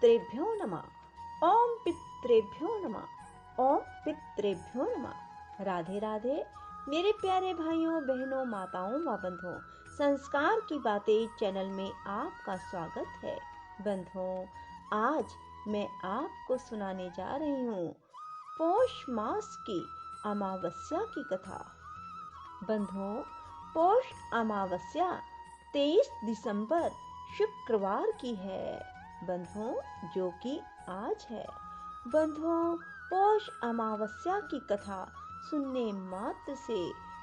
पितृभ्यो नमः। ओम पितृभ्यो नमः। ओम पितृभ्यो नमः। राधे राधे मेरे प्यारे भाइयों बहनों माताओं व बंधुओं, संस्कार की बातें चैनल में आपका स्वागत है। बंधुओं, आज मैं आपको सुनाने जा रही हूँ पौष मास की अमावस्या की कथा। बंधुओं, पौष अमावस्या 23 दिसंबर शुक्रवार की है बंधुओं, जो कि आज है। बंधुओं, पौष अमावस्या की कथा सुनने मात्र से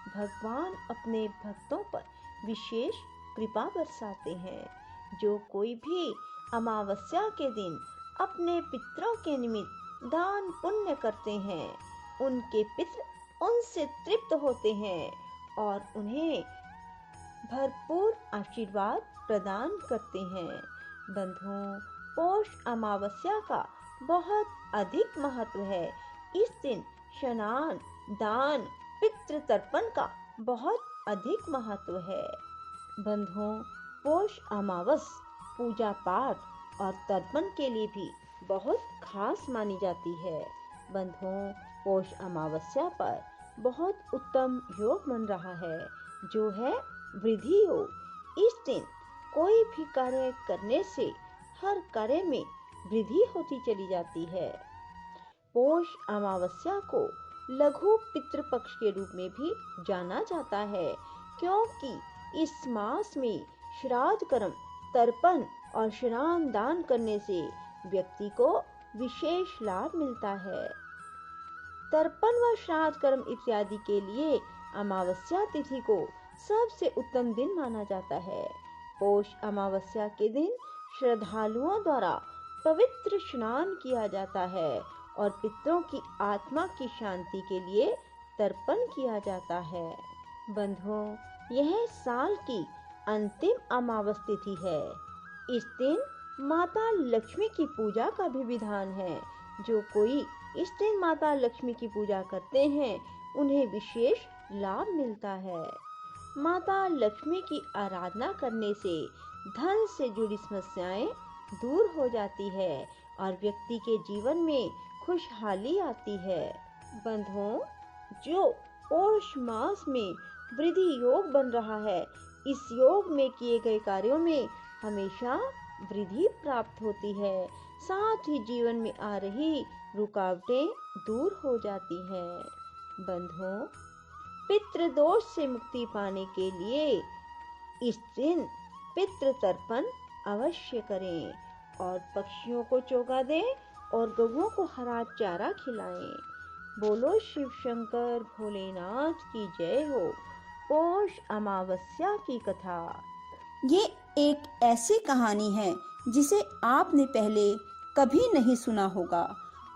भगवान अपने भक्तों पर विशेष कृपा बरसाते हैं। जो कोई भी अमावस्या के दिन अपने पितरों के निमित्त दान पुण्य करते हैं, उनके पितर उनसे तृप्त होते हैं और उन्हें भरपूर आशीर्वाद प्रदान करते हैं। बंधुओं, पौष अमावस्या का बहुत अधिक महत्व है। इस दिन स्नान, दान, पितृ तर्पण का बहुत अधिक महत्व है। बंधुओं, पौष अमावस पूजा पाठ और तर्पण के लिए भी बहुत खास मानी जाती है। बंधुओं, पौष अमावस्या पर बहुत उत्तम योग बन रहा है, जो है वृद्धि योग। इस दिन कोई भी कार्य करने से हर कार्य में वृद्धि होती चली जाती है। पौष अमावस्या को लघु पितृपक्ष के रूप में भी जाना जाता है, क्योंकि इस मास में श्राद्ध कर्म, तर्पण और स्नान दान करने से व्यक्ति को विशेष लाभ मिलता है। तर्पण व श्राद्ध कर्म इत्यादि के लिए अमावस्या तिथि को सबसे उत्तम दिन माना जाता है। पौष अमावस्या के दिन श्रद्धालुओं द्वारा पवित्र स्नान किया जाता है और पितरों की आत्मा की शांति के लिए तर्पण किया जाता है। बंधुओं, यह साल की अंतिम अमावस तिथि है। इस दिन माता लक्ष्मी की पूजा का भी विधान है। जो कोई इस दिन माता लक्ष्मी की पूजा करते हैं, उन्हें विशेष लाभ मिलता है। माता लक्ष्मी की आराधना करने से धन से जुड़ी समस्याएं दूर हो जाती है और व्यक्ति के जीवन में खुशहाली आती है। बंधुओं, जो पौष मास में वृद्धि योग बन रहा है, इस योग में किए गए कार्यों में हमेशा वृद्धि प्राप्त होती है। साथ ही जीवन में आ रही रुकावटें दूर हो जाती हैं। बंधुओं, पितृ दोष से मुक्ति पाने के लिए इस दिन पितृ तर्पण अवश्य करें और पक्षियों को चोगा दें और गौओं को हरा चारा खिलाएं। बोलो शिव शंकर भोलेनाथ की जय हो। पौष अमावस्या की कथा। ये एक ऐसी कहानी है जिसे आपने पहले कभी नहीं सुना होगा।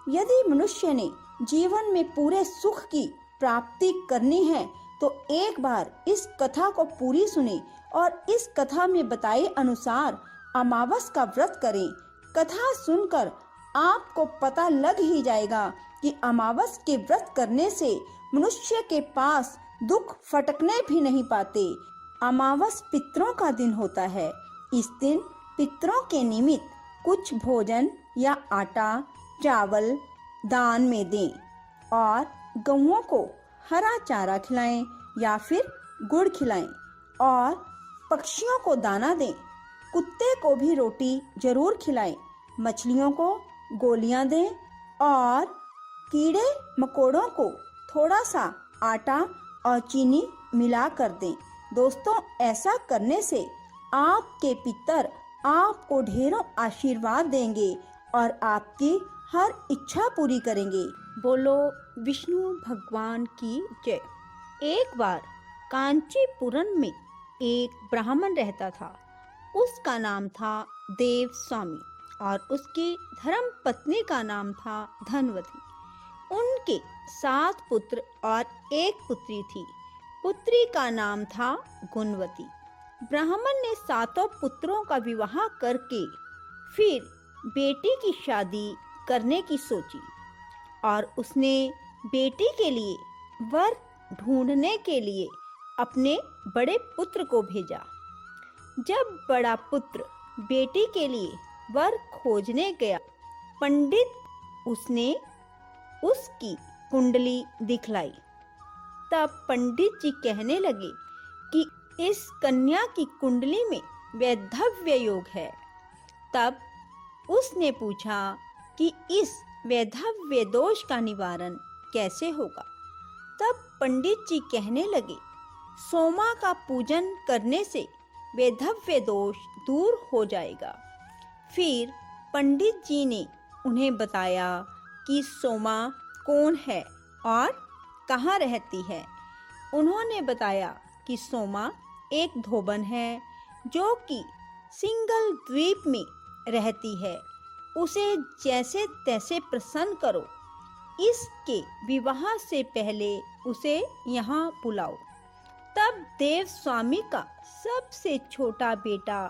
यदि मनुष्य ने जीवन में पूरे सुख की प्राप्ति करनी है तो एक बार इस कथा को पूरी सुने और इस कथा में बताए अनुसार अमावस का व्रत करें। कथा सुनकर आपको पता लग ही जाएगा कि अमावस के व्रत करने से मनुष्य के पास दुख फटकने भी नहीं पाते। अमावस पितरों का दिन होता है। इस दिन पितरों के निमित्त कुछ भोजन या आटा, चावल दान में दें और गौओं को हरा चारा खिलाएं या फिर गुड़ खिलाएं और पक्षियों को दाना दें। कुत्ते को भी रोटी जरूर खिलाएं। मछलियों को गोलियां दें और कीड़े मकोड़ों को थोड़ा सा आटा और चीनी मिला कर दें। दोस्तों, ऐसा करने से आपके पितर आपको ढेरों आशीर्वाद देंगे और आपकी हर इच्छा पूरी करेंगे। बोलो विष्णु भगवान की जय। एक बार कांचीपुरम में एक ब्राह्मण रहता था। उसका नाम था देव स्वामी और उसकी धर्म पत्नी का नाम था धनवती। उनके 7 पुत्र और 1 पुत्री थी। पुत्री का नाम था गुणवती। ब्राह्मण ने 7 पुत्रों का विवाह करके फिर बेटी की शादी करने की सोची और उसने बेटी के लिए वर ढूंढने के लिए अपने बड़े पुत्र को भेजा। जब बड़ा पुत्र बेटी के लिए वर खोजने गया। पंडित उसने उसकी कुंडली दिखलाई। तब पंडित जी कहने लगे कि इस कन्या की कुंडली में वैधव्य योग है। तब उसने पूछा कि इस वैधव्य दोष का निवारण कैसे होगा। तब पंडित जी कहने लगे, सोमा का पूजन करने से वैधव्य दोष दूर हो जाएगा। फिर पंडित जी ने उन्हें बताया कि सोमा कौन है और कहाँ रहती है। उन्होंने बताया कि सोमा एक धोबन है जो कि सिंगल द्वीप में रहती है। उसे जैसे तैसे प्रसन्न करो। इसके विवाह से पहले उसे यहाँ बुलाओ। तब देव स्वामी का सबसे छोटा बेटा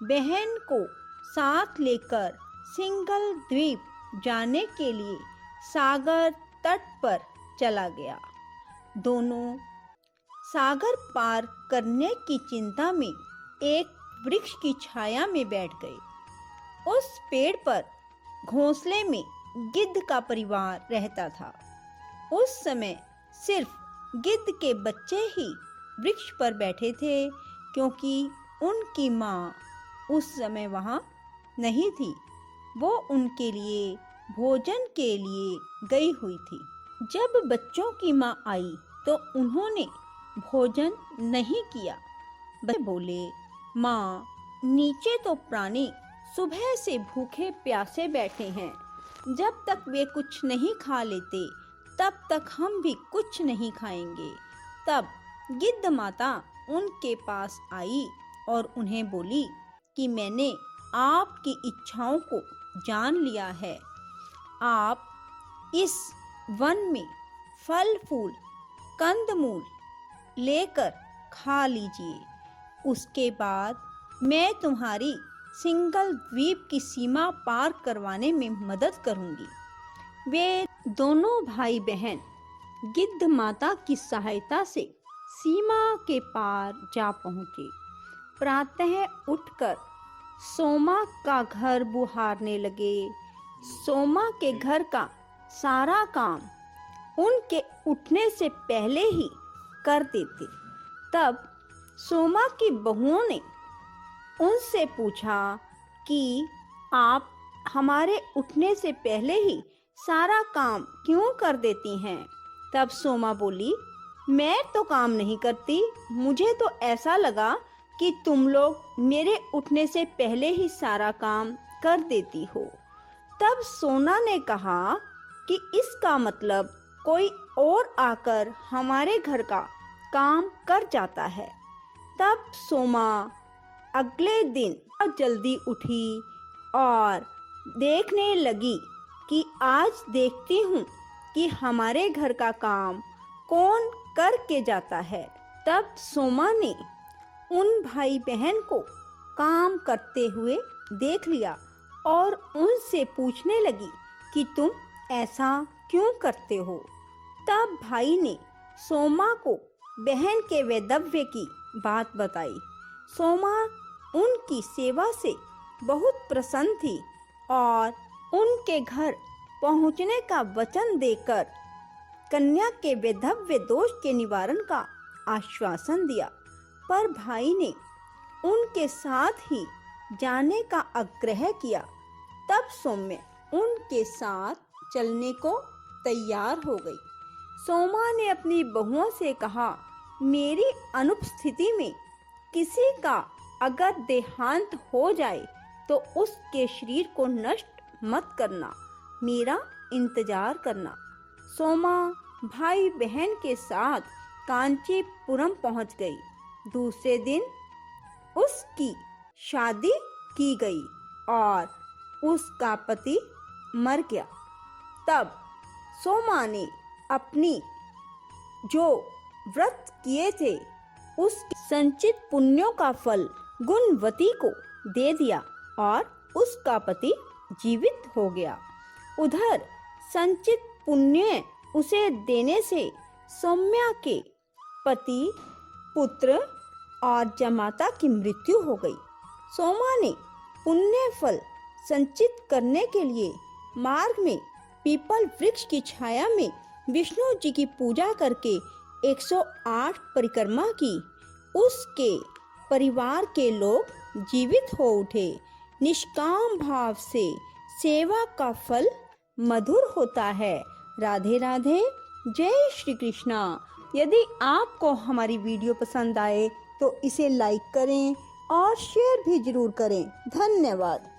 बहन को साथ लेकर सिंगल द्वीप जाने के लिए सागर तट पर चला गया। दोनों सागर पार करने की चिंता में एक वृक्ष की छाया में बैठ गए। उस पेड़ पर घोंसले में गिद्ध का परिवार रहता था। उस समय सिर्फ गिद्ध के बच्चे ही वृक्ष पर बैठे थे, क्योंकि उनकी माँ उस समय वहाँ नहीं थी। वो उनके लिए भोजन के लिए गई हुई थी। जब बच्चों की माँ आई तो उन्होंने भोजन नहीं किया। बच्चे बोले, माँ, नीचे तो प्राणी सुबह से भूखे प्यासे बैठे हैं। जब तक वे कुछ नहीं खा लेते तब तक हम भी कुछ नहीं खाएंगे। तब गिद्ध माता उनके पास आई और उन्हें बोली कि मैंने आपकी इच्छाओं को जान लिया है। आप इस वन में फल फूल कंदमूल लेकर खा लीजिए। उसके बाद मैं तुम्हारी सिंगल द्वीप की सीमा पार करवाने में मदद करूंगी। वे दोनों भाई बहन गिद्ध माता की सहायता से सीमा के पार जा पहुंचे। प्रातः उठकर सोमा का घर बुहारने लगे। सोमा के घर का सारा काम उनके उठने से पहले ही कर देते। तब सोमा की बहुओं ने उनसे पूछा कि आप हमारे उठने से पहले ही सारा काम क्यों कर देती हैं? तब सोमा बोली, मैं तो काम नहीं करती, मुझे तो ऐसा लगा कि तुम लोग मेरे उठने से पहले ही सारा काम कर देती हो। तब सोना ने कहा कि इसका मतलब कोई और आकर हमारे घर का काम कर जाता है। तब सोमा अगले दिन जल्दी उठी और देखने लगी कि आज देखती हूँ कि हमारे घर का काम कौन करके जाता है। तब सोमा ने उन भाई बहन को काम करते हुए देख लिया और उनसे पूछने लगी कि तुम ऐसा क्यों करते हो। तब भाई ने सोमा को बहन के वैधव्य की बात बताई। सोमा उनकी सेवा से बहुत प्रसन्न थी और उनके घर पहुंचने का वचन देकर कन्या के वैधव्य दोष के निवारण का आश्वासन दिया। पर भाई ने उनके साथ ही जाने का आग्रह किया। तब सौम्य उनके साथ चलने को तैयार हो गई। सोमा ने अपनी बहुओं से कहा, मेरी अनुपस्थिति में किसी का अगर देहांत हो जाए तो उसके शरीर को नष्ट मत करना, मेरा इंतजार करना। सोमा भाई बहन के साथ कांचीपुरम पहुंच गई। दूसरे दिन उसकी शादी की गई और उसका पति मर गया। तब सोमा ने अपनी जो व्रत किए थे उसके संचित पुण्यों का फल गुणवती को दे दिया और उसका पति जीवित हो गया। उधर संचित पुण्य उसे देने से सौम्या के पति, पुत्र और जमाता की मृत्यु हो गई। सोमा ने पुण्य फल संचित करने के लिए मार्ग में पीपल वृक्ष की छाया में विष्णु जी की पूजा करके 108 परिक्रमा की। उसके परिवार के लोग जीवित हो उठे। निष्काम भाव से सेवा का फल मधुर होता है। राधे राधे, जय श्री कृष्णा। यदि आपको हमारी वीडियो पसंद आए तो इसे लाइक करें और शेयर भी जरूर करें। धन्यवाद।